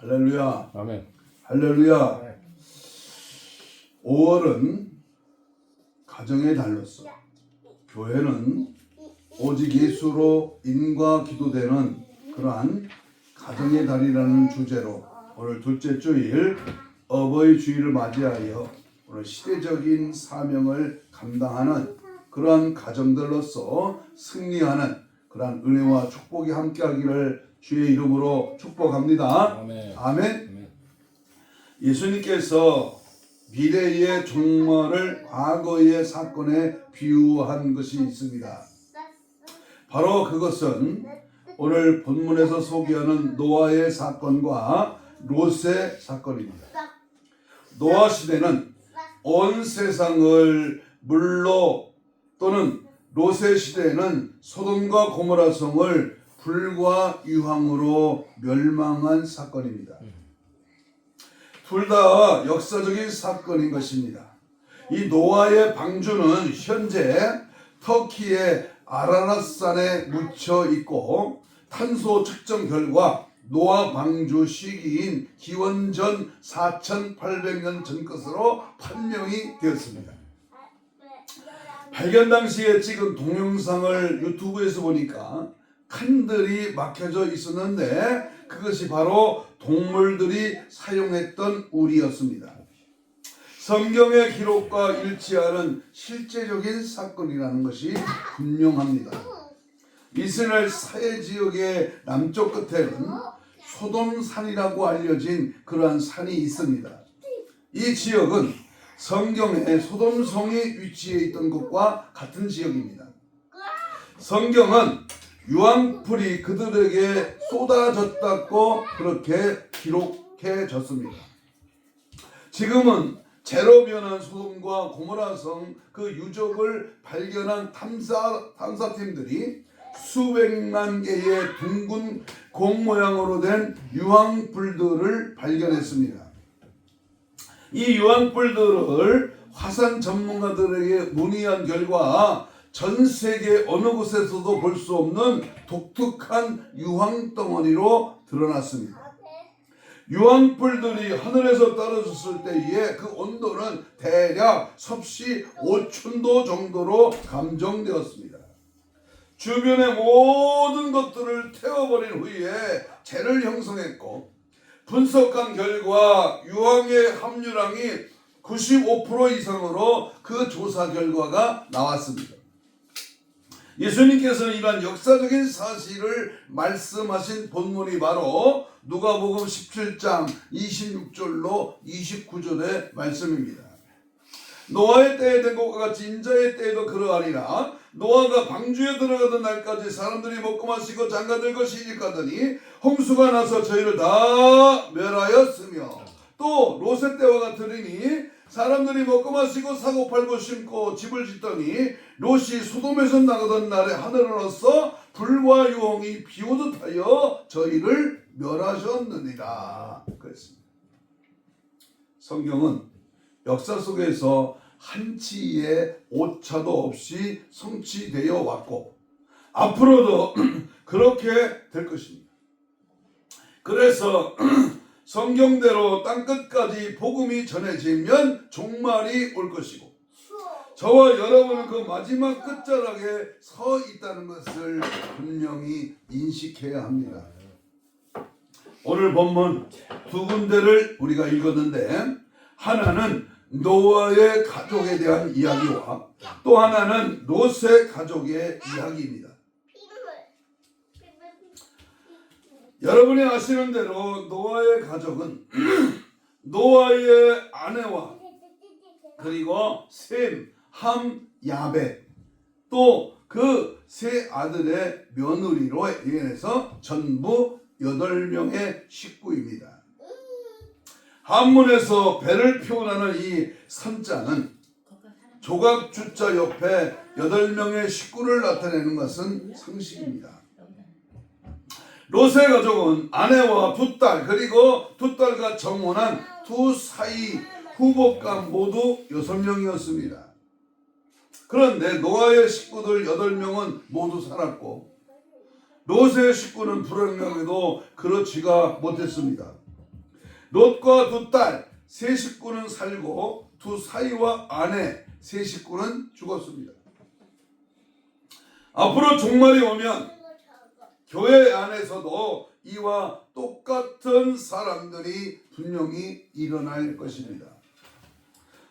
할렐루야. 아멘. 할렐루야. 5월은 가정의 달로서 교회는 오직 예수로 인과 기도되는 그러한 가정의 달이라는 주제로 오늘 둘째 주일 어버이 주일을 맞이하여 오늘 시대적인 사명을 감당하는 그러한 가정들로서 승리하는 그러한 은혜와 축복이 함께하기를 주의 이름으로 축복합니다. 아멘. 아멘. 예수님께서 미래의 종말을 과거의 사건에 비유한 것이 있습니다. 바로 그것은 오늘 본문에서 소개하는 노아의 사건과 롯의 사건입니다. 노아 시대는 온 세상을 물로 또는 롯의 시대에는 소돔과 고모라 성을 불과 유황으로 멸망한 사건입니다. 둘 다 역사적인 사건인 것입니다. 이 노아의 방주는 현재 터키의 아라랏산에 묻혀 있고 탄소 측정 결과 노아 방주 시기인 기원전 4800년 전 것으로 판명이 되었습니다. 발견 당시에 찍은 동영상을 유튜브에서 보니까 칸들이 막혀져 있었는데 그것이 바로 동물들이 사용했던 우리였습니다. 성경의 기록과 일치하는 실제적인 사건이라는 것이 분명합니다. 이스라엘 서해 지역의 남쪽 끝에는 소돔산이라고 알려진 그러한 산이 있습니다. 이 지역은 성경에 소돔성이 위치해 있던 곳과 같은 지역입니다. 성경은 유황불이 그들에게 쏟아졌다고 그렇게 기록해졌습니다. 지금은 재로 변한 소돔과 고모라성 그 유적을 발견한 탐사팀들이 수백만 개의 둥근 공 모양으로 된 유황불들을 발견했습니다. 이 유황불들을 화산 전문가들에게 문의한 결과 전 세계 어느 곳에서도 볼 수 없는 독특한 유황덩어리로 드러났습니다. 유황불들이 하늘에서 떨어졌을 때에 그 온도는 대략 섭씨 5000도 정도로 감정되었습니다. 주변의 모든 것들을 태워버린 후에 재를 형성했고 분석한 결과 유황의 함유량이 95% 이상으로 그 조사 결과가 나왔습니다. 예수님께서는 이러한 역사적인 사실을 말씀하신 본문이 바로 누가복음 17장 26절로 29절의 말씀입니다. 노아의 때에 된 것과 같이 인자의 때에도 그러하리라. 노아가 방주에 들어가던 날까지 사람들이 먹고 마시고 장가들고 시집가더니 홍수가 나서 저희를 다 멸하였으며 또 롯의 때와 같으리니 사람들이 먹고 마시고 사고 팔고 심고 집을 짓더니 롯이 소돔에서 나가던 날에 하늘로서 불과 유황이 비오듯 하여 저희를 멸하셨느니라 그랬습니다. 성경은 역사 속에서 한치의 오차도 없이 성취되어 왔고 앞으로도 그렇게 될 것입니다. 그래서 성경대로 땅끝까지 복음이 전해지면 종말이 올 것이고 저와 여러분은 그 마지막 끝자락에 서 있다는 것을 분명히 인식해야 합니다. 오늘 본문 두 군데를 우리가 읽었는데 하나는 노아의 가족에 대한 이야기와 또 하나는 롯의 가족의 이야기입니다. 여러분이 아시는 대로 노아의 가족은 노아의 아내와 그리고 셈, 함, 야벳 또 그 세 아들의 며느리로 인해서 전부 8명의 식구입니다. 한문에서 배를 표현하는 이 선자는 조각주자 옆에 8명의 식구를 나타내는 것은 상식입니다. 롯의 가족은 아내와 두 딸 그리고 두 딸과 정혼한 두 사이 후복감 모두 6명이었습니다. 그런데 노아의 식구들 8명은 모두 살았고 롯의 식구는 불행하게도 그렇지가 못했습니다. 롯과 두 딸 세 식구는 살고 두 사위와 아내 세 식구는 죽었습니다. 앞으로 종말이 오면 교회 안에서도 이와 똑같은 사람들이 분명히 일어날 것입니다.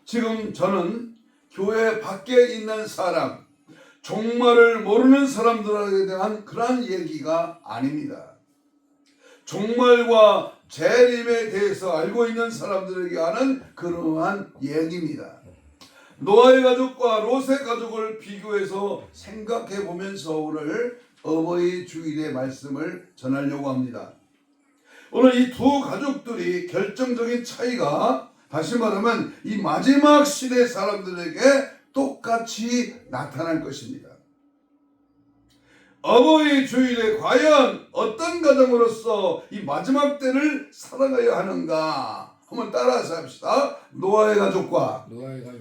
지금 저는 교회 밖에 있는 사람, 종말을 모르는 사람들에 대한 그런 얘기가 아닙니다. 종말과 재림에 대해서 알고 있는 사람들에게 하는 그러한 얘기입니다. 노아의 가족과 롯의 가족을 비교해서 생각해 보면서 오늘 어버이 주일의 말씀을 전하려고 합니다. 오늘 이 두 가족들이 결정적인 차이가 다시 말하면 이 마지막 시대 사람들에게 똑같이 나타날 것입니다. 어버이 주일에 과연 어떤 가정으로서 이 마지막 때를 살아가야 하는가 한번 따라서 합시다. 노아의 가족과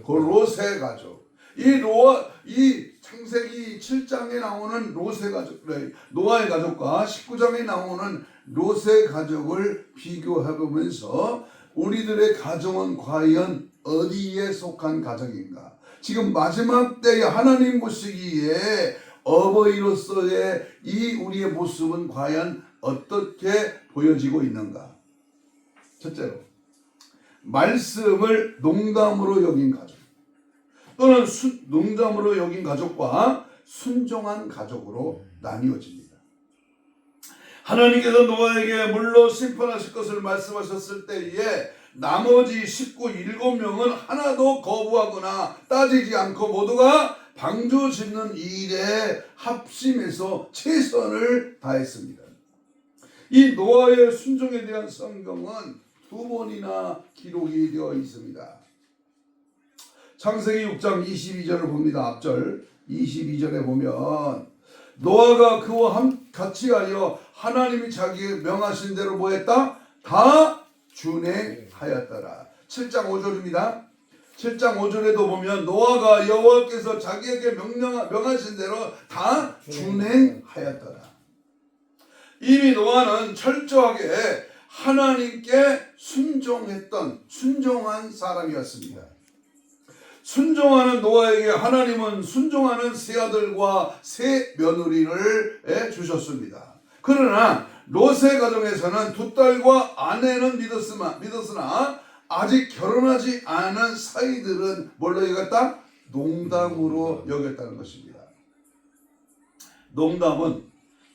롯의 가족. 이 창세기 7장에 나오는 롯의 가족, 노아의 가족과 19장에 나오는 롯의 가족을 비교해 보면서 우리들의 가정은 과연 어디에 속한 가정인가? 지금 마지막 때에 하나님 보시기에 어버이로서의 이 우리의 모습은 과연 어떻게 보여지고 있는가? 첫째로 말씀을 농담으로 여긴 가족 또는 농담으로 여긴 가족과 순종한 가족으로 나뉘어집니다. 하나님께서 노아에게 물로 심판하실 것을 말씀하셨을 때에 나머지 7명은 하나도 거부하거나 따지지 않고 모두가 방주 짓는 일에 합심해서 최선을 다했습니다. 이 노아의 순종에 대한 성경은 2번이나 기록이 되어 있습니다. 창세기 6장 22절을 봅니다. 앞절 22절에 보면 노아가 그와 같이 하여 하나님이 자기에게 명하신 대로 뭐 했다? 다 준행하였더라. 7장 5절입니다. 7장 5절에도 보면 노아가 여호와께서 자기에게 명하신 대로 다 준행하였더라. 이미 노아는 철저하게 하나님께 순종한 사람이었습니다. 순종하는 노아에게 하나님은 순종하는 세 아들과 세 며느리를 주셨습니다. 그러나 롯의 가정에서는 두 딸과 아내는 믿었으나 아직 결혼하지 않은 사이들은 뭘로 여겼다? 농담으로 여겼다는 것입니다. 농담은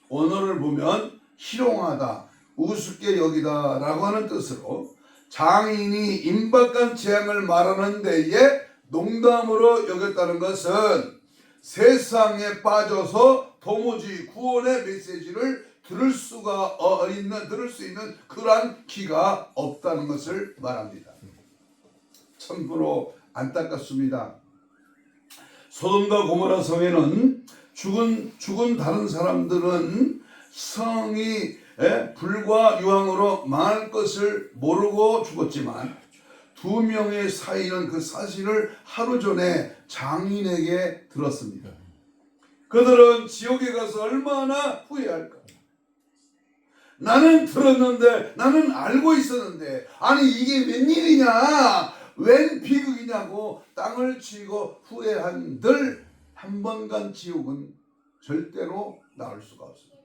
언어를 보면 희롱하다, 우습게 여기다 라고 하는 뜻으로 장인이 임박한 재앙을 말하는 데에 농담으로 여겼다는 것은 세상에 빠져서 도무지 구원의 메시지를 들을 수 있는 그러한 기가 없다는 것을 말합니다. 참으로 안타깝습니다. 소돔과 고모라 성에는 죽은 다른 사람들은 성이 불과 유황으로 망할 것을 모르고 죽었지만 2명의 사이는 그 사실을 하루 전에 장인에게 들었습니다. 그들은 지옥에 가서 얼마나 후회할까? 나는 들었는데, 나는 알고 있었는데, 아니 이게 웬일이냐? 웬 비극이냐고 땅을 치고 후회한들 한 번 간 지옥은 절대로 나올 수가 없습니다.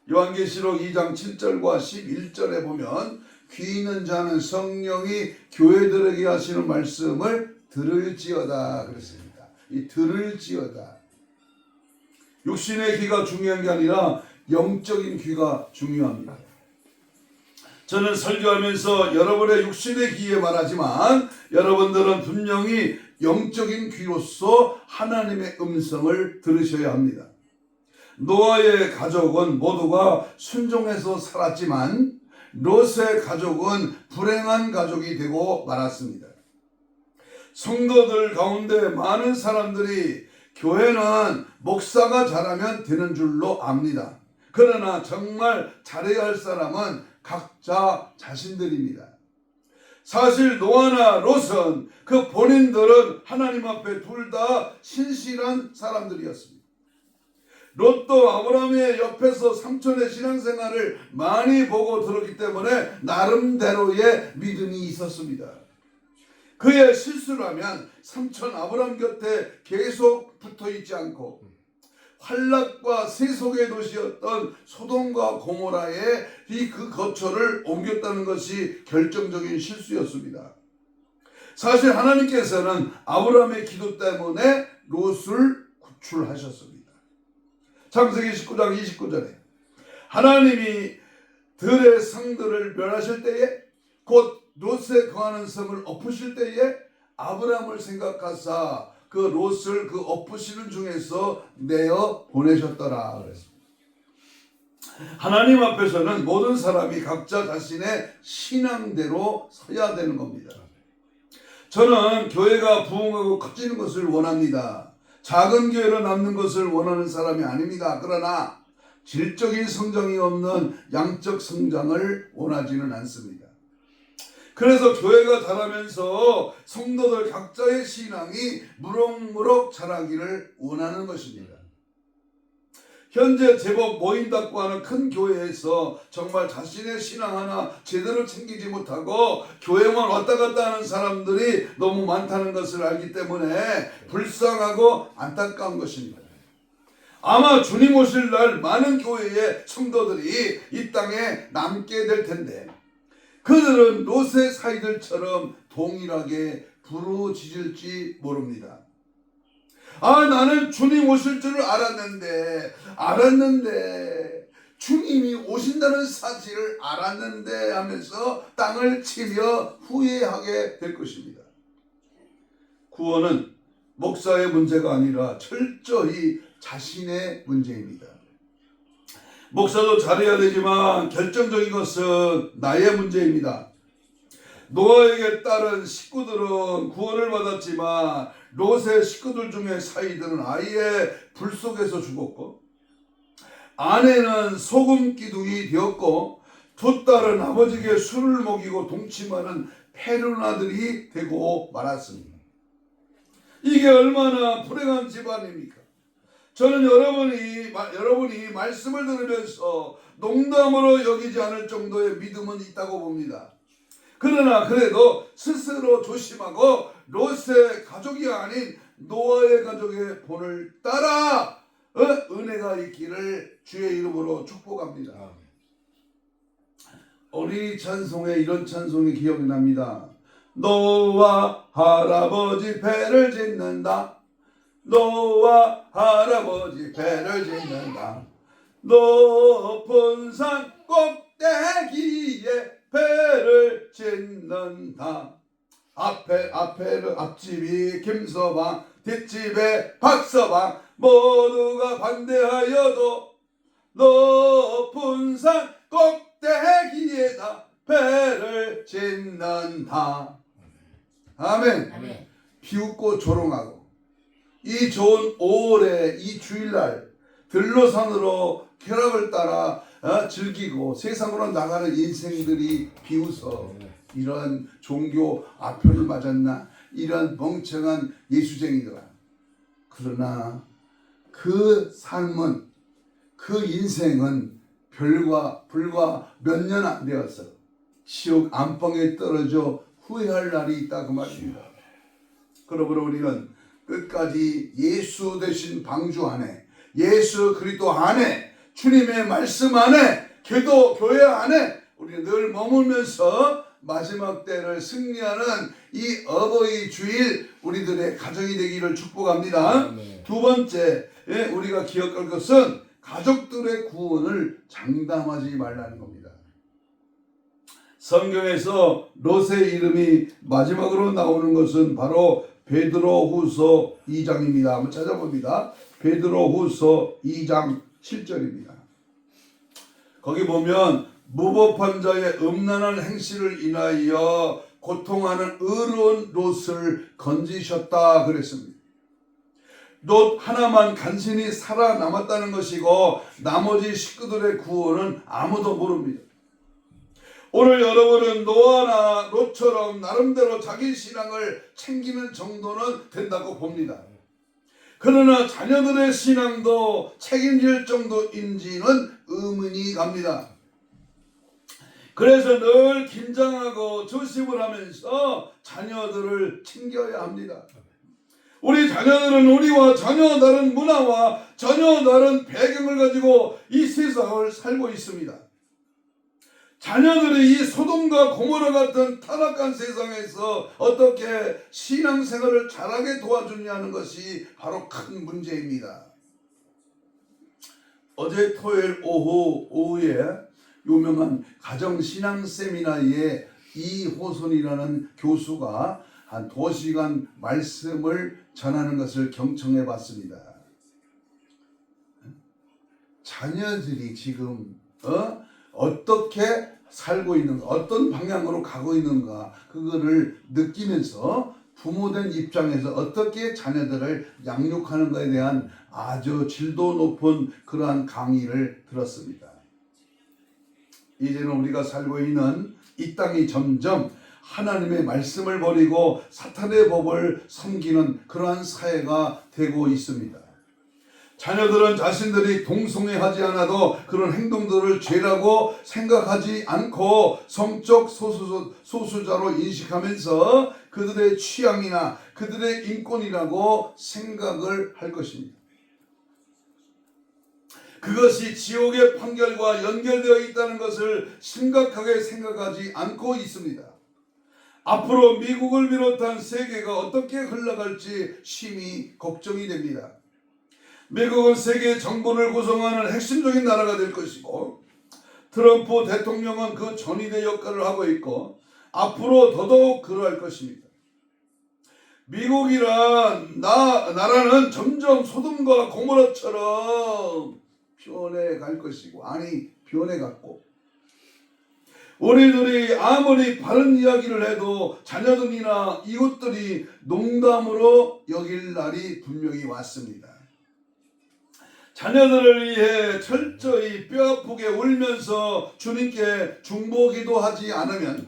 요한계시록 2장 7절과 11절에 보면 귀 있는 자는 성령이 교회들에게 하시는 말씀을 들을지어다 그랬습니다. 이 들을지어다. 육신의 귀가 중요한 게 아니라 영적인 귀가 중요합니다. 저는 설교하면서 여러분의 육신의 귀에 말하지만 여러분들은 분명히 영적인 귀로서 하나님의 음성을 들으셔야 합니다. 노아의 가족은 모두가 순종해서 살았지만 롯의 가족은 불행한 가족이 되고 말았습니다. 성도들 가운데 많은 사람들이 교회는 목사가 잘하면 되는 줄로 압니다. 그러나 정말 잘해야 할 사람은 각자 자신들입니다. 사실 노아나 롯은 그 본인들은 하나님 앞에 둘 다 신실한 사람들이었습니다. 롯도 아브라함의 옆에서 삼촌의 신앙생활을 많이 보고 들었기 때문에 나름대로의 믿음이 있었습니다. 그의 실수라면 삼촌 아브라함 곁에 계속 붙어있지 않고 환락과 세속의 도시였던 소돔과 고모라의 그 거처를 옮겼다는 것이 결정적인 실수였습니다. 사실 하나님께서는 아브라함의 기도 때문에 롯을 구출하셨습니다. 창세기 19장 29절에 하나님이 들의 성들을 멸하실 때에 곧 롯에 거하는 성을 엎으실 때에 아브라함을 생각하사 그 롯을 그 엎으시는 중에서 내어 보내셨더라 그랬습니다. 하나님 앞에서는 모든 사람이 각자 자신의 신앙대로 서야 되는 겁니다. 저는 교회가 부흥하고 커지는 것을 원합니다. 작은 교회로 남는 것을 원하는 사람이 아닙니다. 그러나 질적인 성장이 없는 양적 성장을 원하지는 않습니다. 그래서 교회가 자라면서 성도들 각자의 신앙이 무럭무럭 자라기를 원하는 것입니다. 현재 제법 모인다고 하는 큰 교회에서 정말 자신의 신앙 하나 제대로 챙기지 못하고 교회만 왔다 갔다 하는 사람들이 너무 많다는 것을 알기 때문에 불쌍하고 안타까운 것입니다. 아마 주님 오실 날 많은 교회의 성도들이 이 땅에 남게 될 텐데 그들은 롯의 사이들처럼 동일하게 부르짖을지 모릅니다. 나는 주님 오실 줄을 알았는데 주님이 오신다는 사실을 알았는데 하면서 땅을 치며 후회하게 될 것입니다. 구원은 목사의 문제가 아니라 철저히 자신의 문제입니다. 목사도 잘해야 되지만 결정적인 것은 나의 문제입니다. 노아에게 따른 식구들은 구원을 받았지만 롯의 식구들 중에 사이들은 아예 불 속에서 죽었고 아내는 소금 기둥이 되었고 두 딸은 아버지에게 술을 먹이고 동침하는 페르나들이 되고 말았습니다. 이게 얼마나 불행한 집안입니까? 저는 여러분이 말씀을 들으면서 농담으로 여기지 않을 정도의 믿음은 있다고 봅니다. 그러나 그래도 스스로 조심하고 롯의 가족이 아닌 노아의 가족의 본을 따라 은혜가 있기를 주의 이름으로 축복합니다. 어린이 찬송에 이런 찬송이 기억이 납니다. 노아 할아버지 배를 짓는다. 노아 할아버지 배를 짓는다. 높은 산 꼭대기에 배를 짓는다. 앞집이 김서방, 뒷집에 박서방, 모두가 반대하여도 높은 산 꼭대기에다 배를 짓는다. 아멘. 아멘. 비웃고 조롱하고 이 좋은 5월에 이 주일날 들로산으로 쾌락을 따라 즐기고 세상으로 나가는 인생들이 비웃어 이런 종교 아편을 맞았나 이런 멍청한 예수쟁이들아. 그러나 그 삶은 그 인생은 별과 불과 몇 년 안 되었어 지옥 안방에 떨어져 후회할 날이 있다 그 말입니다. 그러므로 우리는 끝까지 예수 되신 방주 안에 예수 그리스도 안에 주님의 말씀 안에 기도 교회 안에 우리 늘 머물면서 마지막 때를 승리하는 이 어버이 주일 우리들의 가정이 되기를 축복합니다. 두 번째 우리가 기억할 것은 가족들의 구원을 장담하지 말라는 겁니다. 성경에서 롯의 이름이 마지막으로 나오는 것은 바로 베드로후서 2장입니다. 한번 찾아봅니다. 베드로후서 2장 7절입니다. 거기 보면 무법한 자의 음란한 행실을 인하여 고통하는 의로운 롯을 건지셨다 그랬습니다. 롯 하나만 간신히 살아남았다는 것이고 나머지 식구들의 구원은 아무도 모릅니다. 오늘 여러분은 노아나 롯처럼 나름대로 자기 신앙을 챙기는 정도는 된다고 봅니다. 그러나 자녀들의 신앙도 책임질 정도인지는 의문이 갑니다. 그래서 늘 긴장하고 조심을 하면서 자녀들을 챙겨야 합니다. 우리 자녀들은 우리와 전혀 다른 문화와 전혀 다른 배경을 가지고 이 세상을 살고 있습니다. 자녀들이 이 소돔과 고모라 같은 타락한 세상에서 어떻게 신앙생활을 잘하게 도와주냐는 것이 바로 큰 문제입니다. 어제 토요일 오후에 유명한 가정신앙 세미나에 이호선이라는 교수가 한 2시간 말씀을 전하는 것을 경청해 봤습니다. 자녀들이 지금 어떻게 살고 있는가, 어떤 방향으로 가고 있는가, 그거를 느끼면서 부모된 입장에서 어떻게 자녀들을 양육하는가에 대한 아주 질도 높은 그러한 강의를 들었습니다. 이제는 우리가 살고 있는 이 땅이 점점 하나님의 말씀을 버리고 사탄의 법을 섬기는 그러한 사회가 되고 있습니다. 자녀들은 자신들이 동성애하지 않아도 그런 행동들을 죄라고 생각하지 않고 성적 소수자로 인식하면서 그들의 취향이나 그들의 인권이라고 생각을 할 것입니다. 그것이 지옥의 판결과 연결되어 있다는 것을 심각하게 생각하지 않고 있습니다. 앞으로 미국을 비롯한 세계가 어떻게 흘러갈지 심히 걱정이 됩니다. 미국은 세계 정부를 구성하는 핵심적인 나라가 될 것이고 트럼프 대통령은 그 전위대 역할을 하고 있고 앞으로 더더욱 그러할 것입니다. 미국이란 나라는 점점 소돔과 고모라처럼 변해갈 것이고 변해갔고 우리들이 아무리 바른 이야기를 해도 자녀들이나 이웃들이 농담으로 여길 날이 분명히 왔습니다. 자녀들을 위해 철저히 뼈아프게 울면서 주님께 중보기도하지 않으면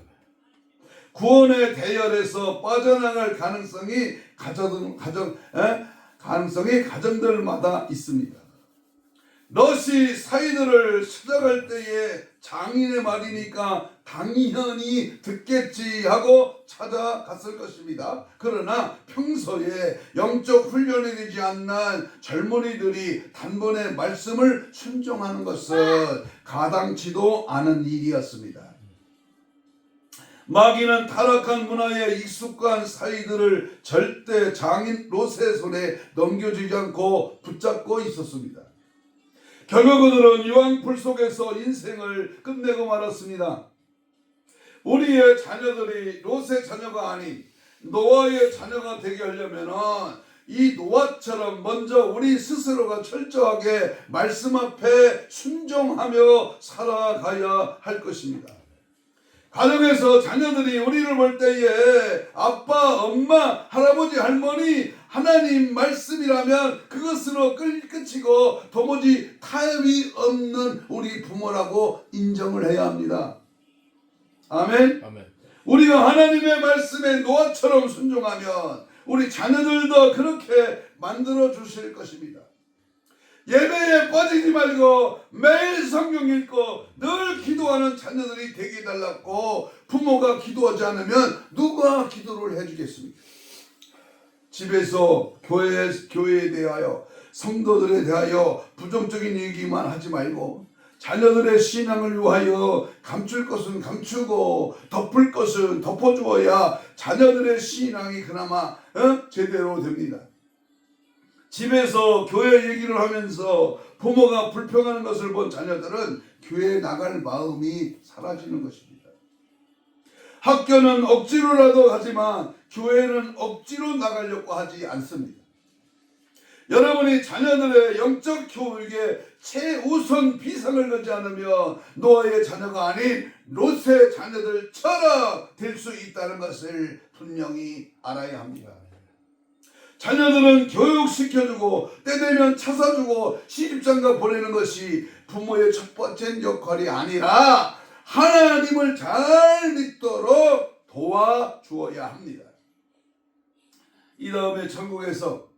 구원의 대열에서 빠져나갈 가능성이 가정들마다 있습니다. 롯이 사이들을 찾아갈 때에 장인의 말이니까 당연히 듣겠지 하고 찾아갔을 것입니다. 그러나 평소에 영적 훈련이 되지 않는 젊은이들이 단번에 말씀을 순종하는 것은 가당치도 않은 일이었습니다. 마귀는 타락한 문화에 익숙한 사이들을 절대 장인 롯의 손에 넘겨주지 않고 붙잡고 있었습니다. 결국 그들은 유황불 속에서 인생을 끝내고 말았습니다. 우리의 자녀들이 롯의 자녀가 아닌 노아의 자녀가 되게 하려면 이 노아처럼 먼저 우리 스스로가 철저하게 말씀 앞에 순종하며 살아가야 할 것입니다. 가정에서 자녀들이 우리를 볼 때에 아빠, 엄마, 할아버지, 할머니 하나님 말씀이라면 그것으로 끝이고 도무지 타협이 없는 우리 부모라고 인정을 해야 합니다. 아멘. 우리가 하나님의 말씀에 노아처럼 순종하면 우리 자녀들도 그렇게 만들어 주실 것입니다. 예배에 빠지지 말고 매일 성경 읽고 늘 기도하는 자녀들이 되게 해달라고 부모가 기도하지 않으면 누가 기도를 해주겠습니까? 집에서 교회에 대하여 성도들에 대하여 부정적인 얘기만 하지 말고 자녀들의 신앙을 위하여 감출 것은 감추고 덮을 것은 덮어주어야 자녀들의 신앙이 그나마 제대로 됩니다. 집에서 교회 얘기를 하면서 부모가 불평하는 것을 본 자녀들은 교회에 나갈 마음이 사라지는 것입니다. 학교는 억지로라도 가지만 교회는 억지로 나가려고 하지 않습니다. 여러분이 자녀들의 영적 교육에 최우선 비상을 걸지 않으면 노아의 자녀가 아닌 롯의 자녀들처럼 될 수 있다는 것을 분명히 알아야 합니다. 자녀들은 교육시켜주고 때되면 차 사주고 시집장가 보내는 것이 부모의 첫 번째 역할이 아니라 하나님을 잘 믿도록 도와주어야 합니다. 이 다음에 천국에서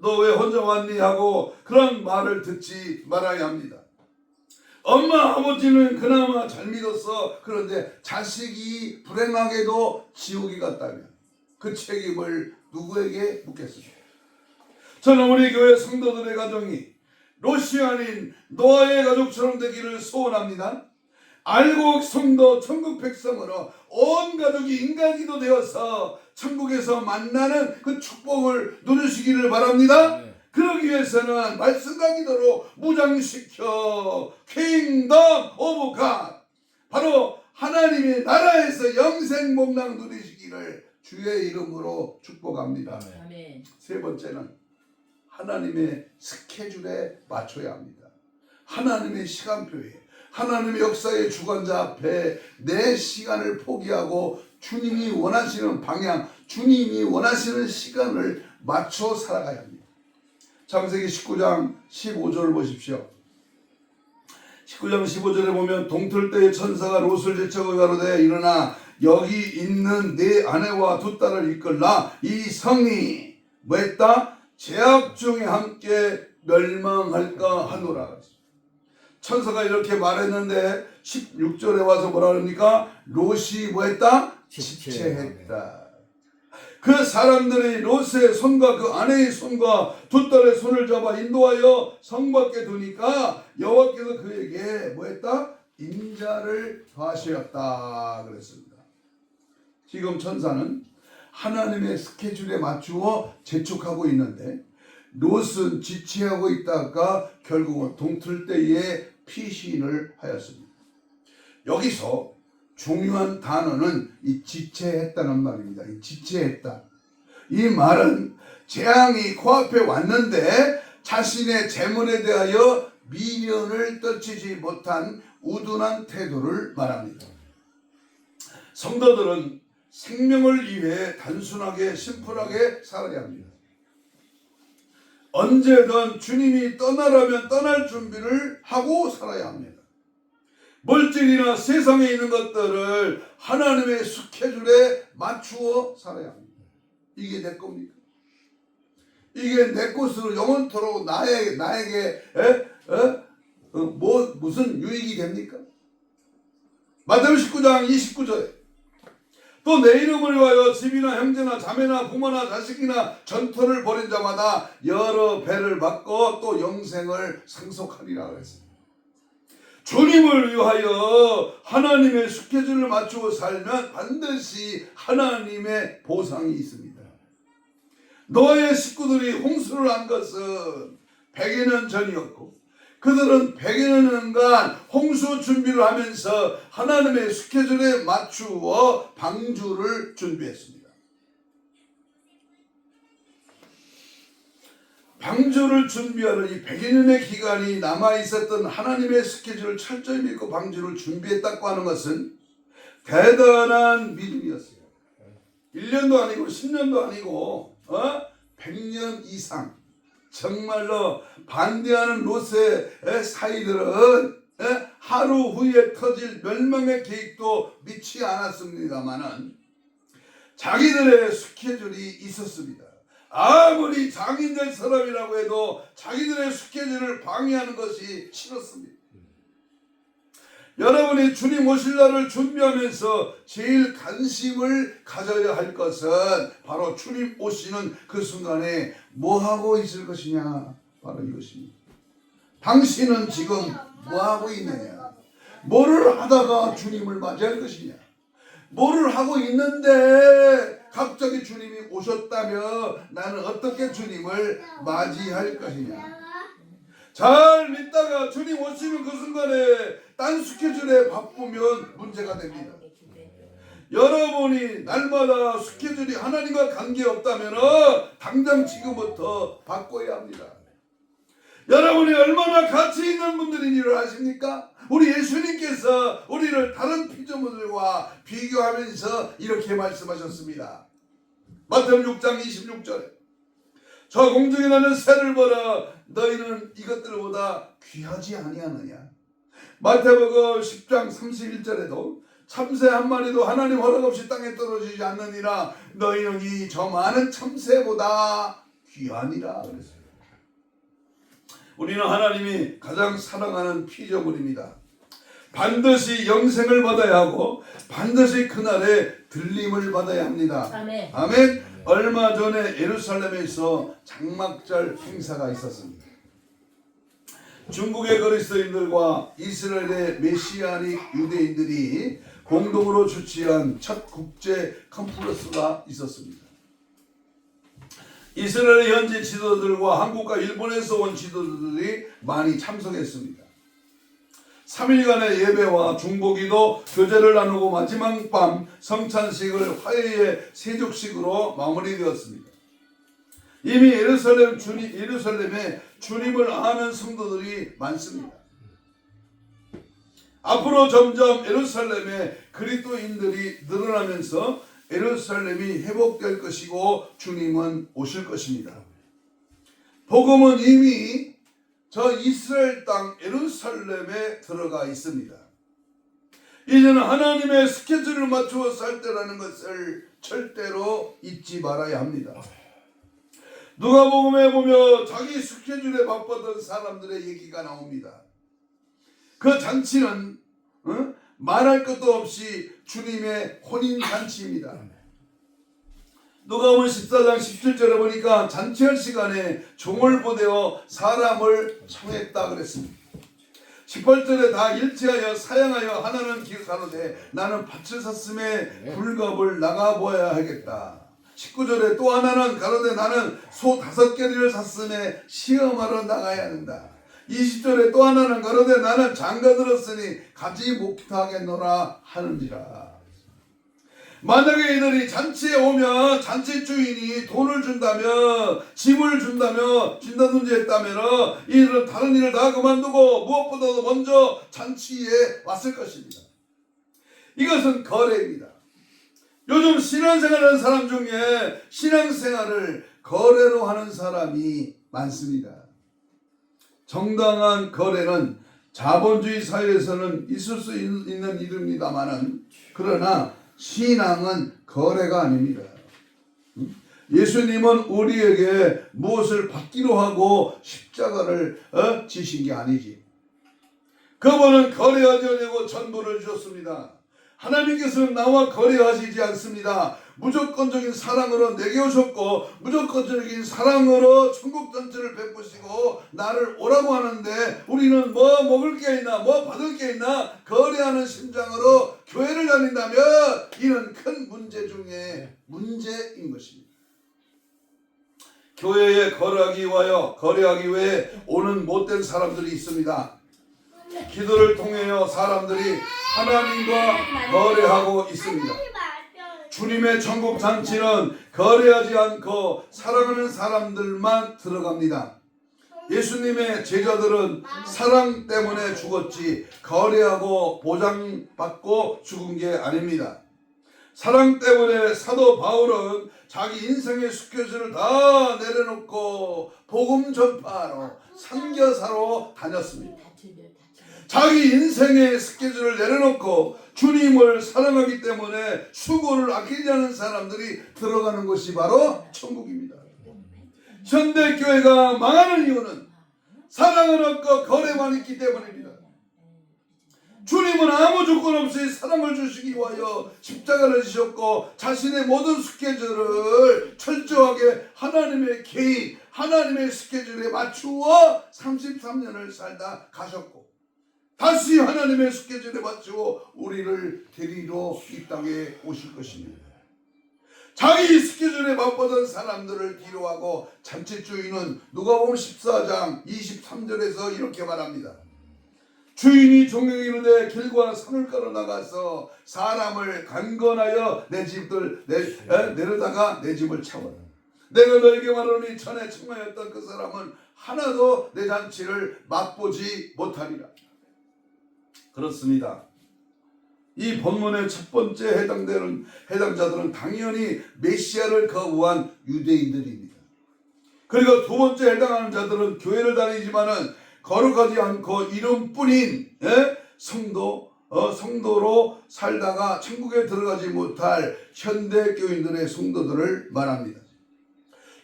너 왜 혼자 왔니? 하고 그런 말을 듣지 말아야 합니다. 엄마 아버지는 그나마 잘 믿었어. 그런데 자식이 불행하게도 지옥에 갔다면 그 책임을 누구에게 묻겠습니까? 저는 우리 교회 성도들의 가정이 롯이 아닌 노아의 가족처럼 되기를 소원합니다. 알곡 성도 천국 백성으로 온 가족이 인간이도 되어서 천국에서 만나는 그 축복을 누리시기를 바랍니다. 그러기 위해서는 말씀과 기도로 무장시켜 킹덤 오브 갓, 바로 하나님의 나라에서 영생 복락 누리시기를 주의 이름으로 축복합니다. 아멘. 세 번째는 하나님의 스케줄에 맞춰야 합니다. 하나님의 시간표에, 하나님의 역사의 주관자 앞에 내 시간을 포기하고 주님이 원하시는 방향, 주님이 원하시는 시간을 맞춰 살아가야 합니다. 창세기 19장 15절을 보십시오. 19장 15절에 보면 동틀 때의 천사가 롯을 제쳐고 가로되 일어나 여기 있는 네 아내와 두 딸을 이끌라. 이 성이 뭐했다? 죄악 중에 함께 멸망할까 하노라. 천사가 이렇게 말했는데 16절에 와서 뭐라 그럽니까? 롯이 뭐했다? 집체했다. 그 사람들이 롯의 손과 그 아내의 손과 두 딸의 손을 잡아 인도하여 성 밖에 두니까 여호와께서 그에게 뭐했다? 인자를 더하셨다 그랬습니다. 지금 천사는 하나님의 스케줄에 맞추어 재촉하고 있는데 롯은 지체하고 있다가 결국은 동틀 때에 피신을 하였습니다. 여기서 중요한 단어는 이 지체했다는 말입니다. 이 지체했다. 이 말은 재앙이 코앞에 왔는데 자신의 재물에 대하여 미련을 떨치지 못한 우둔한 태도를 말합니다. 성도들은 생명을 위해 단순하게 심플하게 살아야 합니다. 언제든 주님이 떠나라면 떠날 준비를 하고 살아야 합니다. 물질이나 세상에 있는 것들을 하나님의 스케줄에 맞추어 살아야 합니다. 이게 내 겁니까? 이게 내 것으로 영원토록 나에게 무슨 유익이 됩니까? 마태복음 19장 29절에 또 내 이름을 위하여 집이나 형제나 자매나 부모나 자식이나 전토를 벌인 자마다 여러 배를 받고 또 영생을 상속하리라 그랬습니다. 주님을 위하여 하나님의 스케줄을 맞추고 살면 반드시 하나님의 보상이 있습니다. 노아의 식구들이 홍수를 한 것은 100여 년 전이었고 그들은 100여 년간 홍수 준비를 하면서 하나님의 스케줄에 맞추어 방주를 준비했습니다. 방주를 준비하는 이 100여 년의 기간이 남아있었던 하나님의 스케줄을 철저히 믿고 방주를 준비했다고 하는 것은 대단한 믿음이었어요. 1년도 아니고 10년도 아니고 100년 이상 정말로 반대하는 롯의 사이들은 하루 후에 터질 멸망의 계획도 믿지 않았습니다마는 자기들의 스케줄이 있었습니다. 아무리 장인될 사람이라고 해도 자기들의 스케줄을 방해하는 것이 싫었습니다. 여러분이 주님 오실 날을 준비하면서 제일 관심을 가져야 할 것은 바로 주님 오시는 그 순간에 뭐 하고 있을 것이냐, 바로 이것입니다. 당신은 지금 뭐 하고 있느냐, 뭐를 하다가 주님을 맞이할 것이냐, 뭐를 하고 있는데 갑자기 주님이 오셨다면 나는 어떻게 주님을 맞이할 것이냐. 잘 믿다가 주님 오시는 그 순간에 딴 스케줄에 바쁘면 문제가 됩니다. 여러분이 날마다 스케줄이 하나님과 관계없다면 당장 지금부터 바꿔야 합니다. 여러분이 얼마나 가치 있는 분들인 줄 아십니까? 우리 예수님께서 우리를 다른 피조물들과 비교하면서 이렇게 말씀하셨습니다. 마태복음 6장 26절에 저 공중에 나는 새를 보라, 너희는 이것들보다 귀하지 아니하느냐. 마태복음 10장 31절에도 참새 한 마리도 하나님 허락 없이 땅에 떨어지지 않느니라, 너희는 이 저 많은 참새보다 귀하니라 그랬어요. 우리는 하나님이 가장 사랑하는 피조물입니다. 반드시 영생을 받아야 하고 반드시 그날에 들림을 받아야 합니다. 아멘. 아멘. 얼마 전에 예루살렘에서 장막절 행사가 있었습니다. 중국의 그리스도인들과 이스라엘의 메시아닉 유대인들이 공동으로 주최한 첫 국제 컨퍼런스가 있었습니다. 이스라엘 현지 지도자들과 한국과 일본에서 온 지도자들이 많이 참석했습니다. 3일간의 예배와 중보기도, 교제를 나누고 마지막 밤 성찬식을 화해의 세족식으로 마무리되었습니다. 이미 예루살렘에 주님을 아는 성도들이 많습니다. 앞으로 점점 예루살렘에 그리스도인들이 늘어나면서 예루살렘이 회복될 것이고 주님은 오실 것입니다. 복음은 이미 저 이스라엘 땅 예루살렘에 들어가 있습니다. 이제는 하나님의 스케줄을 맞추어 살 때라는 것을 절대로 잊지 말아야 합니다. 누가복음에 보면 자기 스케줄에 바빴던 사람들의 얘기가 나옵니다. 그 잔치는 말할 것도 없이 주님의 혼인잔치입니다. 누가복음 14장 17절에 보니까 잔치할 시간에 종을 보내어 사람을 청했다 그랬습니다. 18절에 다 일치하여 사양하여 하나는 기억하노되 나는 밭을 샀음에 굴갑을 나가보아야 하겠다. 19절에 또 하나는 가로되 나는 소 5개를 샀음에 시험하러 나가야 한다. 20절에 또 하나는 가로되 나는 장가 들었으니 가지 못하겠노라 하는지라. 만약에 이들이 잔치에 오면 잔치 주인이 돈을 준다며 집을 준다든지 했다면 이들은 다른 일을 다 그만두고 무엇보다도 먼저 잔치에 왔을 것입니다. 이것은 거래입니다. 요즘 신앙생활하는 사람 중에 신앙생활을 거래로 하는 사람이 많습니다. 정당한 거래는 자본주의 사회에서는 있을 수 있는 일입니다만은 그러나 신앙은 거래가 아닙니다. 예수님은 우리에게 무엇을 받기로 하고 십자가를 지신 게 아니지. 그분은 거래하지 않고 전부를 주셨습니다. 하나님께서는 나와 거래하시지 않습니다. 무조건적인 사랑으로 내게 오셨고 무조건적인 사랑으로 천국 전체를 베푸시고 나를 오라고 하는데 우리는 뭐 먹을 게 있나 뭐 받을 게 있나 거래하는 심장으로 교회를 다닌다면 이는 큰 문제 중에 문제인 것입니다. 교회에 거래하기 위해 오는 못된 사람들이 있습니다. 기도를 통하여 사람들이 하나님과 거래하고 있습니다. 주님의 천국 잔치는 거래하지 않고 사랑하는 사람들만 들어갑니다. 예수님의 제자들은 사랑 때문에 죽었지 거래하고 보장받고 죽은 게 아닙니다. 사랑 때문에 사도 바울은 자기 인생의 스케줄을 다 내려놓고 복음 전파하러 선교사로 다녔습니다. 자기 인생의 스케줄을 내려놓고 주님을 사랑하기 때문에 수고를 아끼지 않은 사람들이 들어가는 것이 바로 천국입니다. 현대교회가 망하는 이유는 사랑을 얻고 거래만 있기 때문입니다. 주님은 아무 조건 없이 사랑을 주시기 위하여 십자가를 지셨고 자신의 모든 스케줄을 철저하게 하나님의 개인, 하나님의 스케줄에 맞추어 33년을 살다 가셨고 다시 하나님의 스케줄에 맞추어 우리를 데리러 이 땅에 오실 것입니다. 자기 스케줄에 바쁘던 사람들을 뒤로하고 잔치 주인은 누가복음 14장 23절에서 이렇게 말합니다. 주인이 종에게 이르되 길과 산울가로 나가서 사람을 강건하여 내 집들 내려다가 내 집을 채워라. 내가 너에게 말하노니 전에 청하였던 그 사람은 하나도 내 잔치를 맛보지 못하리라. 그렇습니다. 이 본문의 첫 번째 해당자들은 당연히 메시아를 거부한 유대인들입니다. 그리고 두 번째 해당하는 자들은 교회를 다니지만은 거룩하지 않고 이름뿐인 성도로 살다가 천국에 들어가지 못할 현대 교인들의 성도들을 말합니다.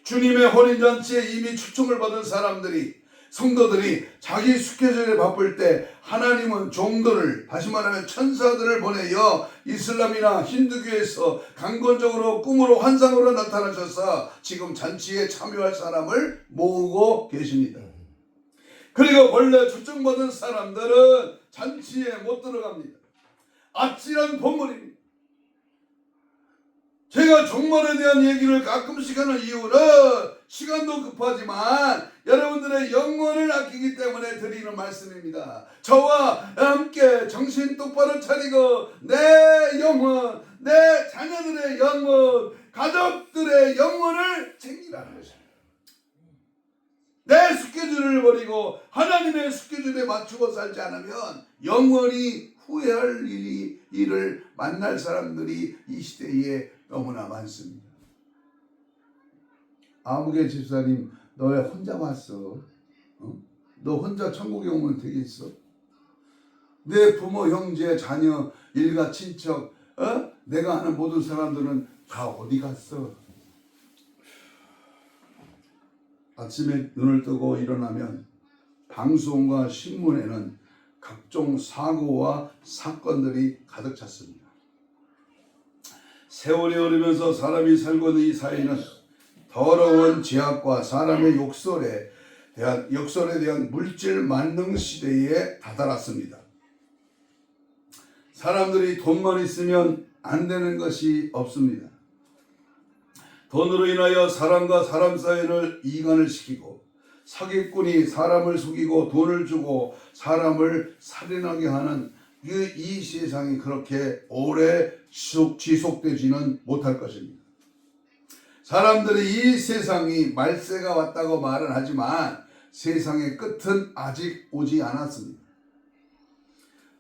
주님의 혼인잔치에 이미 초청을 받은 사람들이, 성도들이 자기 스케줄에 바쁠 때 하나님은 종들을, 다시 말하면 천사들을 보내어 이슬람이나 힌두교에서 강권적으로 꿈으로 환상으로 나타나셔서 지금 잔치에 참여할 사람을 모으고 계십니다. 그리고 원래 초청받은 사람들은 잔치에 못 들어갑니다. 아찔한 본문입니다. 제가 종말에 대한 얘기를 가끔씩 하는 이유는 시간도 급하지만 여러분들의 영혼을 아끼기 때문에 드리는 말씀입니다. 저와 함께 정신 똑바로 차리고 내 영혼, 내 자녀들의 영혼, 가족들의 영혼을 챙기라는 것입니다. 내 스케줄을 버리고 하나님의 스케줄에 맞추고 살지 않으면 영원히 후회할 일을 만날 사람들이 이 시대에 너무나 많습니다. 아무개 집사님, 너 왜 혼자 왔어? 너 혼자 천국에 오면 되겠어? 내 부모, 형제, 자녀, 일가, 친척, 내가 아는 모든 사람들은 다 어디 갔어? 아침에 눈을 뜨고 일어나면 방송과 신문에는 각종 사고와 사건들이 가득 찼습니다. 세월이 흐르면서 사람이 살고 있는 이 사회는 더러운 죄악과 사람의 욕설에 대한 물질 만능 시대에 다다랐습니다. 사람들이 돈만 있으면 안 되는 것이 없습니다. 돈으로 인하여 사람과 사람 사이를 이간을 시키고 사기꾼이 사람을 속이고 돈을 주고 사람을 살인하게 하는 이 세상이 그렇게 오래 지속되지는 못할 것입니다. 사람들이 이 세상이 말세가 왔다고 말은 하지만 세상의 끝은 아직 오지 않았습니다.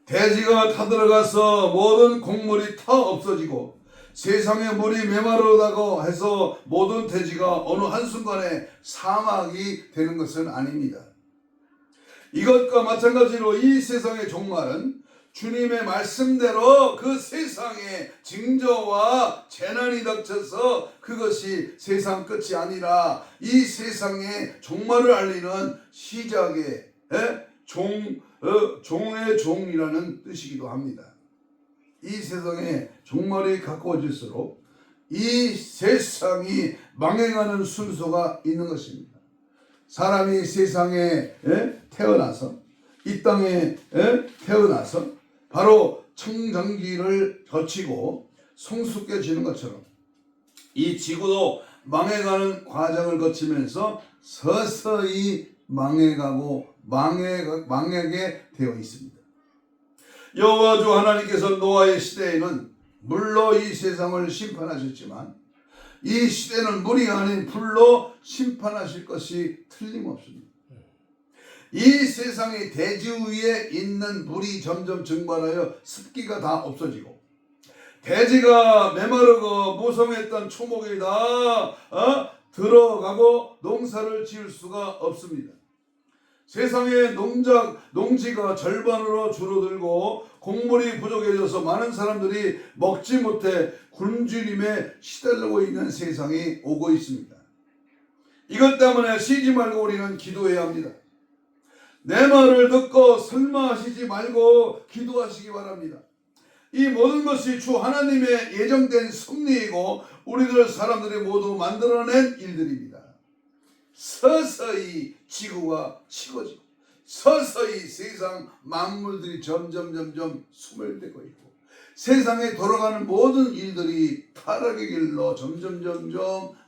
대지가 타들어가서 모든 곡물이 타 없어지고 세상의 물이 메마르다고 해서 모든 대지가 어느 한순간에 사막이 되는 것은 아닙니다. 이것과 마찬가지로 이 세상의 종말은 주님의 말씀대로 그 세상에 징조와 재난이 닥쳐서 그것이 세상 끝이 아니라 이 세상의 종말을 알리는 시작의 종의 종이라는 뜻이기도 합니다. 이 세상에 종말이 가까워질수록 이 세상이 망해가는 순서가 있는 것입니다. 사람이 세상에 태어나서 이 땅에 태어나서 바로 청정기를 거치고 성숙해지는 것처럼 이 지구도 망해가는 과정을 거치면서 서서히 망해가고 망하게 되어 있습니다. 여호와 주 하나님께서 노아의 시대에는 물로 이 세상을 심판하셨지만 이 시대는 물이 아닌 불로 심판하실 것이 틀림없습니다. 이 세상의 대지 위에 있는 물이 점점 증발하여 습기가 다 없어지고 대지가 메마르고 무성했던 초목이 다 들어가고 농사를 지을 수가 없습니다. 세상의 농지가 절반으로 줄어들고 곡물이 부족해져서 많은 사람들이 먹지 못해 굶주림에 시달리고 있는 세상이 오고 있습니다. 이것 때문에 쉬지 말고 우리는 기도해야 합니다. 내 말을 듣고 설마하시지 말고 기도하시기 바랍니다. 이 모든 것이 주 하나님의 예정된 섭리이고 우리들 사람들이 모두 만들어낸 일들입니다. 서서히 지구가 식어지고 서서히 세상 만물들이 점점 소멸되고 있고 세상에 돌아가는 모든 일들이 타락의 길로 점점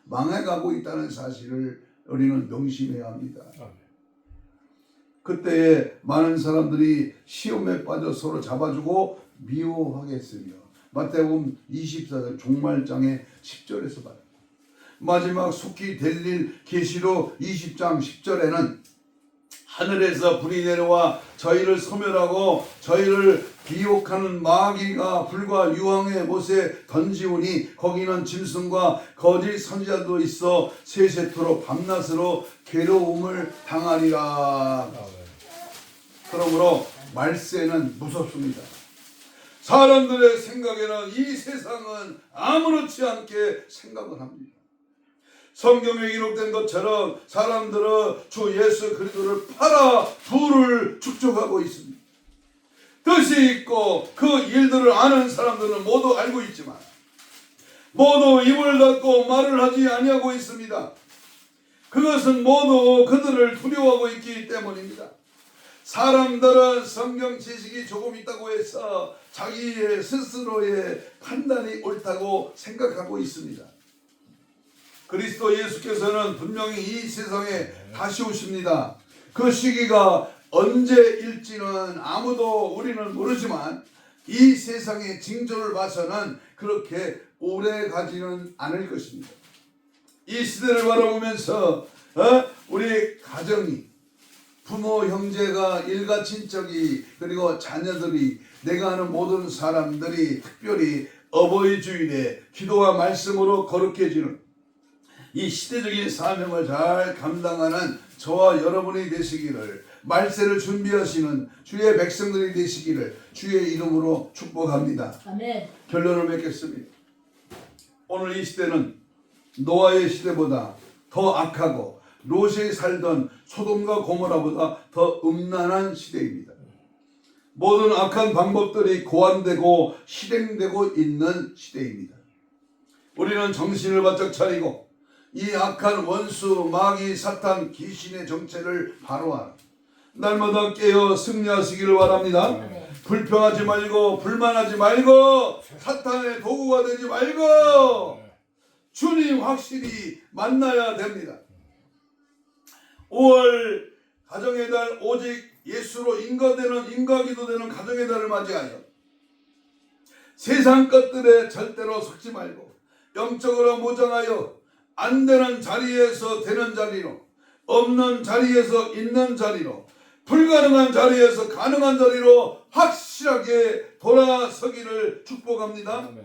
망해가고 있다는 사실을 우리는 명심해야 합니다. 그때에 많은 사람들이 시험에 빠져 서로 잡아주고 미워하겠으며 마태복음 24장 종말장의 10절에서 말합니다. 마지막 속히 될 일 계시록 20장 10절에는 하늘에서 불이 내려와 저희를 소멸하고 저희를 비옥하는 마귀가 불과 유황의 못에 던지오니 거기는 짐승과 거짓 선지자도 있어 세세토록 밤낮으로 괴로움을 당하리라. 그러므로 말세는 무섭습니다. 사람들의 생각에는 이 세상은 아무렇지 않게 생각을 합니다. 성경에 기록된 것처럼 사람들은 주 예수 그리스도를 팔아 부를 축적하고 있습니다. 뜻이 있고 그 일들을 아는 사람들은 모두 알고 있지만 모두 입을 닫고 말을 하지 아니하고 있습니다. 그것은 모두 그들을 두려워하고 있기 때문입니다. 사람들은 성경 지식이 조금 있다고 해서 자기의 스스로의 판단이 옳다고 생각하고 있습니다. 그리스도 예수께서는 분명히 이 세상에 다시 오십니다. 그 시기가 언제일지는 아무도 우리는 모르지만 이 세상의 징조를 봐서는 그렇게 오래 가지는 않을 것입니다. 이 시대를 바라보면서 우리 가정이, 부모, 형제가, 일가 친척이, 그리고 자녀들이, 내가 아는 모든 사람들이 특별히 어버이 주일에 기도와 말씀으로 거룩해지는 이 시대적인 사명을 잘 감당하는 저와 여러분이 되시기를, 말세를 준비하시는 주의 백성들이 되시기를 주의 이름으로 축복합니다. 아멘. 결론을 맺겠습니다. 오늘 이 시대는 노아의 시대보다 더 악하고 롯이 살던 소돔과 고모라보다 더 음란한 시대입니다. 모든 악한 방법들이 고안되고 실행되고 있는 시대입니다. 우리는 정신을 바짝 차리고 이 악한 원수, 마귀, 사탄, 귀신의 정체를 바로 알아 날마다 깨어 승리하시기를 바랍니다. 불평하지 말고 불만하지 말고 사탄의 도구가 되지 말고 주님 확실히 만나야 됩니다. 5월 가정의 달, 오직 예수로 인과기도 되는 가정의 달을 맞이하여 세상 것들에 절대로 속지 말고 영적으로 무장하여 안 되는 자리에서 되는 자리로, 없는 자리에서 있는 자리로, 불가능한 자리에서 가능한 자리로 확실하게 돌아서기를 축복합니다. 아멘.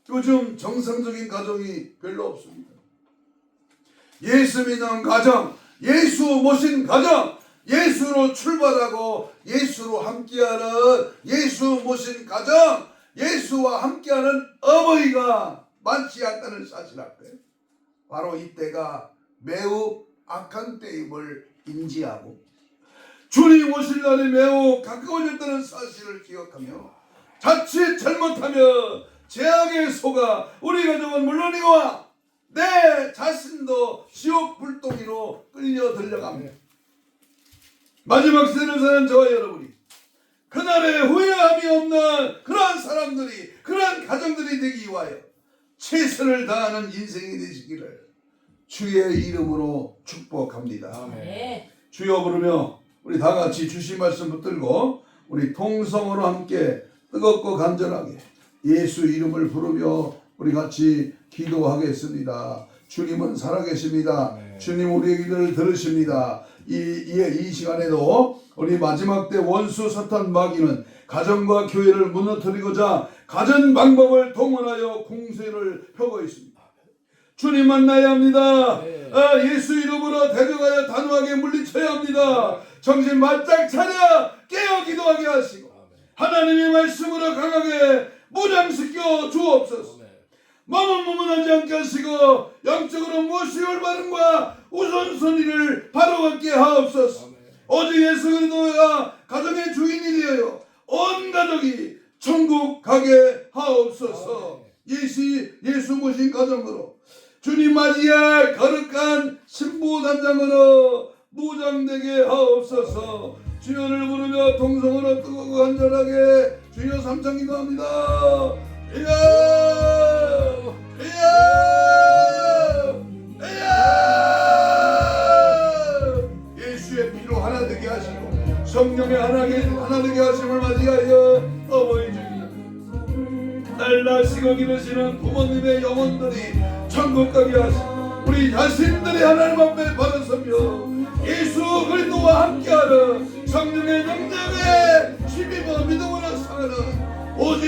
요즘 정상적인 가정이 별로 없습니다. 예수 믿는 가정, 예수 모신 가정, 예수로 출발하고 예수로 함께하는 예수 모신 가정, 예수와 함께하는 어머니가 많지 않다는 사실 앞에 바로 이때가 매우 악한 때임을 인지하고 주님 오실 날이 매우 가까워졌다는 사실을 기억하며 자칫 잘못하면 죄악의 속아 우리 가족은 물론이와 내 자신도 지옥 불덩이로 끌려 들려갑니다. 마지막 세대를 사는 저와 여러분이 그날에 후회함이 없는 그러한 사람들이, 그러한 가정들이 되기 위하여 최선을 다하는 인생이 되시기를 주의 이름으로 축복합니다. 아멘. 주여 부르며 우리 다 같이 주신 말씀 붙들고 우리 통성으로 함께 뜨겁고 간절하게 예수 이름을 부르며 우리 같이 기도하겠습니다. 주님은 살아계십니다. 주님 우리의 기도를 들으십니다. 이 시간에도 우리 마지막 때 원수 사탄 마귀는 가정과 교회를 무너뜨리고자 가전 방법을 동원하여 공세를 펴고 있습니다. 주님 만나야 합니다. 예수 이름으로 대적하여 단호하게 물리쳐야 합니다. 정신 바짝 차려 깨어 기도하게 하시고 하나님의 말씀으로 강하게 무장시켜 주옵소서. 머뭇머뭇하지 않게 하시고 영적으로 무엇이 올바른과 우선순위를 바로 갖게 하옵소서. 오직 예수 그리스도가 가정의 주인이 되어 온 가족이 천국 가게 하옵소서. 예수 모신 가정으로 주님 맞이할 거룩한 신부단장으로 무장되게 하옵소서. 주여를 부르며 동성으로 뜨겁고 간절하게 주여 삼창 기도합니다. 주여 주여 주여 예수의 피로 하나 되게 하시고 성령의 하나 되게 하심을 맞이하여 어버이 주님 날 낳으시고 기르시는 부모님의 영혼들이 천국 가게 하시고 우리 자신들이 하나님 앞에 받아서며 예수 그리스도와 함께하는 성령의 능력에 힘입어 믿음으로 사는 오직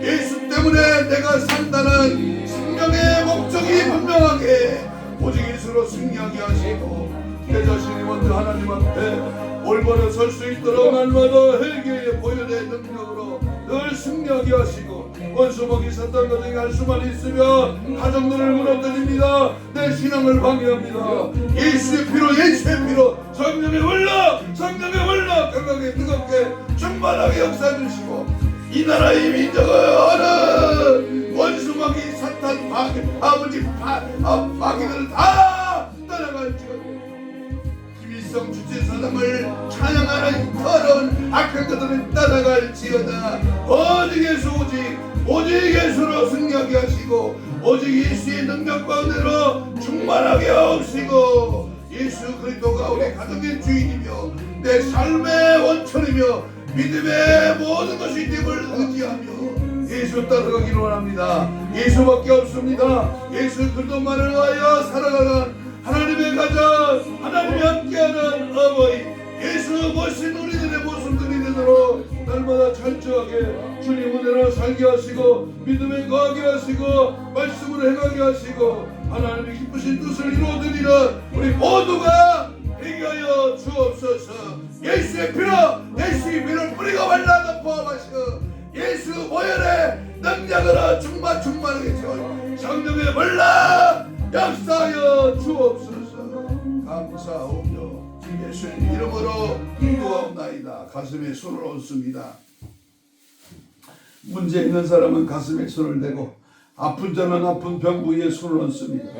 예수 때문에 내가 산다는 생명의 목적이 분명하게 오직 예수로 승리하게 하시고 내 자신이 먼저 하나님 앞에 올바로 설 수 있도록 날마다 헬기에 보혈의 능력으로 늘 승리하게 하시고 원수먹이 사탄 가정에 할 수만 있으면 가정들을 무너뜨립니다. 내 신앙을 방해합니다. 예수의 피로 성령의 흘러 강하게 뜨겁게 충만하게 역사 주시고 이 나라의 민족은 원수먹이 사탄 아버지 마귀들을 다 따라갈지어다. 김일성 주체사상을 찬양하는 더러운 악한 것들을 따라갈지어다. 오직 예수로 승리하게 하시고 오직 예수의 능력과 은혜로 충만하게 하옵시고 예수 그리스도가 우리 가정의 주인이며 내 삶의 원천이며 믿음의 모든 것이 됨을 의지하며 예수 따라가기를 원합니다. 예수밖에 없습니다. 예수 그리스도만을 위하여 살아가는 하나님의 가정, 하나님이 함께하는 어머니 예수 모신 우리들의 모습들이 되도록 날마다 철저하게 주님 은혜로 살게 하시고 믿음에 거하게 하시고 말씀으로 행하게 하시고 하나님의 기쁘신 뜻을 이루어드리는 우리 모두가 되게 하여 주옵소서. 예수의 피를 뿌리가 말라 덮어마시고 예수 보혈의 능력으로 충만하게 채워 성령의 몰라 역사하여 주옵소서. 감사하오며 예수님 이름으로 기도하옵나이다. 가슴에 손을 얹습니다. 문제 있는 사람은 가슴에 손을 대고 아픈 자는 아픈 병 부위에 손을 얹습니다.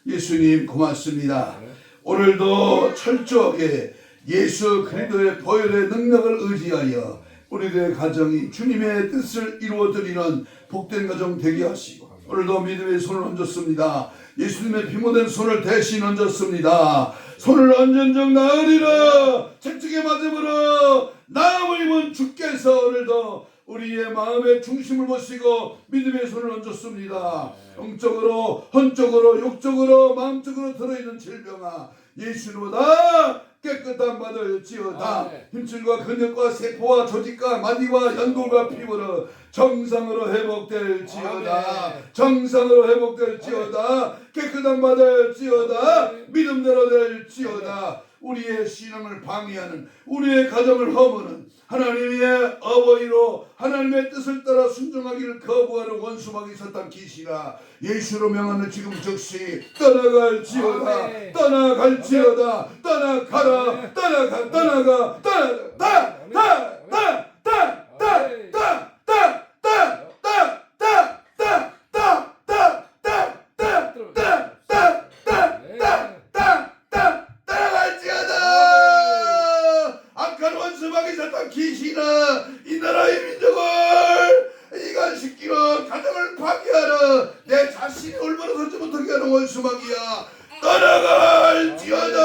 예수님 고맙습니다. 오늘도 철저하게 예수 그리스도의 보혈의 능력을 의지하여 우리들의 가정이 주님의 뜻을 이루어드리는 복된 가정 되게 하시고 오늘도 믿음의 손을 얹었습니다. 예수님의 피 묻은 손을 대신 얹었습니다. 손을 얹은 적 나으리라. 채찍에 맞음으로 나음을 입은 주께서 오늘도 우리의 마음의 중심을 보시고 믿음의 손을 얹었습니다. 영적으로 혼적으로 육적으로 마음적으로 들어있는 질병아 예수님보다 깨끗한 받을지어다. 힘줄과 근육과 세포와 조직과 마디와 연골과 피부로 정상으로 회복될지어다. 정상으로 회복될지어다. 깨끗한 받을지어다. 믿음대로 될지어다. 우리의 신앙을 방해하는 우리의 가정을 허무는 하나님의 어버이로 하나님의 뜻을 따라 순종하기를 거부하는 원수마귀 사탄 귀신아 예수로 명하는 지금 즉시 떠나갈지어다. 떠나갈지어다. 떠나가라. 떠나가 귀신아 이 나라의 민족을 이간시키는 가정을 파괴하는 내 자신이 올바로 서지 못하게 하는 원수마귀야 떠나갈지어다.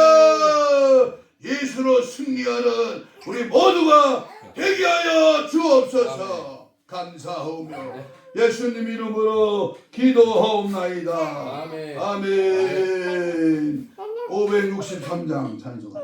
예수로 승리하는 우리 모두가 되게 하여 주옵소서. 감사하오며 예수님 이름으로 기도하옵나이다. 아멘. 563장 찬송.